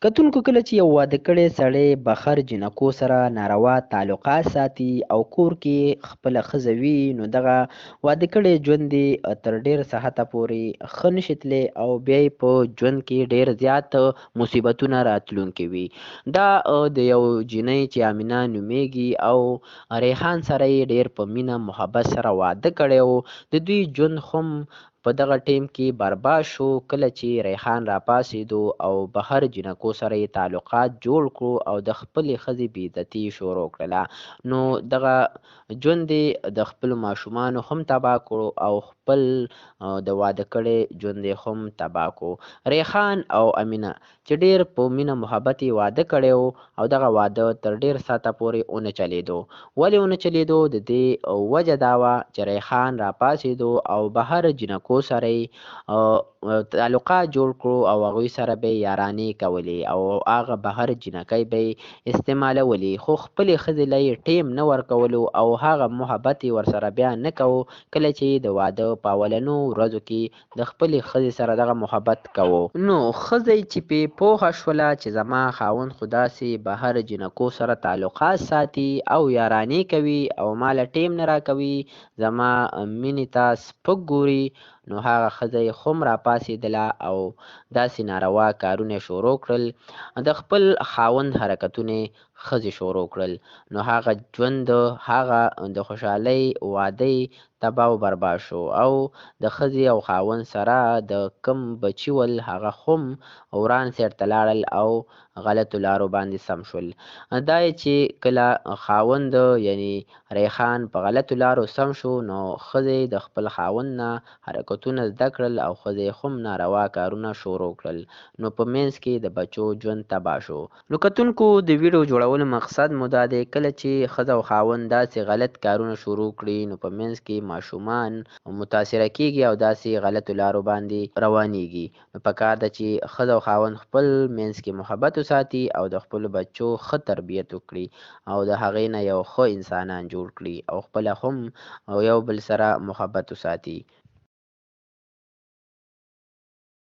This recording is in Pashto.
کتونکو کله چې یو واده کړی سړی بهر جینکو سره ناروا تعلقات ساتي او کور کې خپله ښځه وي نو دغه واده کړی ژوند دې تر ډېر څه حده پورې ښه نشي تللی او بیا یې په ژوند کې ډېر زیات مصیبتونه راتلونکي وي. دا د یو جینۍ چې امینه نومیږي او ریحان سره یې ډېر په مینه محبت سره واده کړی و. د دوی ژوند خو په دغه ټیم کې برباد شو کله چې ریحان راپاڅېدو او بهر جینکو سره یې تعلقات جوړ کړو او د خپلې ښځې بېعزتي یې شروع کړله. نو دغه ژوند یې د خپلو ماشومانو هم تباه کړو او خپل د واده کړی ژوند یې هم تباه کړو. ریحان او امینه چې ډېر په مینه محبت یې واده کړی و او دغه واده تر ډېر ساعته پورې ونه چلېدو. ولې ونه چلېدو؟ د دې وجه دا وه چې ریحان راپاڅېدو او بهر جینکو سره یې تعلقات جوړ کړو او هغوی سره به یې یارانې کولې او هغه بهر جینکۍ به یې استعمالولې خو خپلې ښځې له یې ټیم نه ورکولو او هغه محبت یې ورسره بیا نه کوو کله چې د واده په اولنو ورځو کې د خپلې ښځې سره دغه محبت کوو. نو ښځه چې پې پوهه شوله چې زما خاوند خو داسې بهر جینکو سره تعلقات ساتي او یارانې کوي او ما له ټیم نه راکوي، زما مینې ته سپک ګوري، نو هغه ښځه یې هم راپاڅېدله او داسې ناروا کارونه یې شروع کړل. د خپل خاوند حرکتونه یې ښځې شروع کړل. نو هغه ژوند هغه د خوشحالۍ واده یې تباه او برباد شو او د ښځې او خاوند سره د کم بچي ول هغه هم وران سیټ ته لاړل او غلطو لارو باندې سم شول. دا یې چې کله خاوند یعنی ریحان په غلطو لارو سم شو نو ښځې د خپل خاوند نه حرکتونه زده کړل او ښځې هم ناروا کارونه شروع کړل. نو په منځ کې د بچو ژوند تباه شو. نو کتونکو د ویډیو جوړولو مقصد مو دا دی کله چې ښځه او خاوند داسې غلط کارونه شروع کړي نو په منځ کې ماشومان متاثره کیږي او داسې غلطو لارو باندې روانېږي. نو پکار ده چې ښځه او خاوند خپل منځ کې محبت وساتي او د خپلو بچو ښه تربیت وکړي او د هغې نه یو ښه انسانان جوړ کړي او خپله هم یو بل سره محبت وساتي.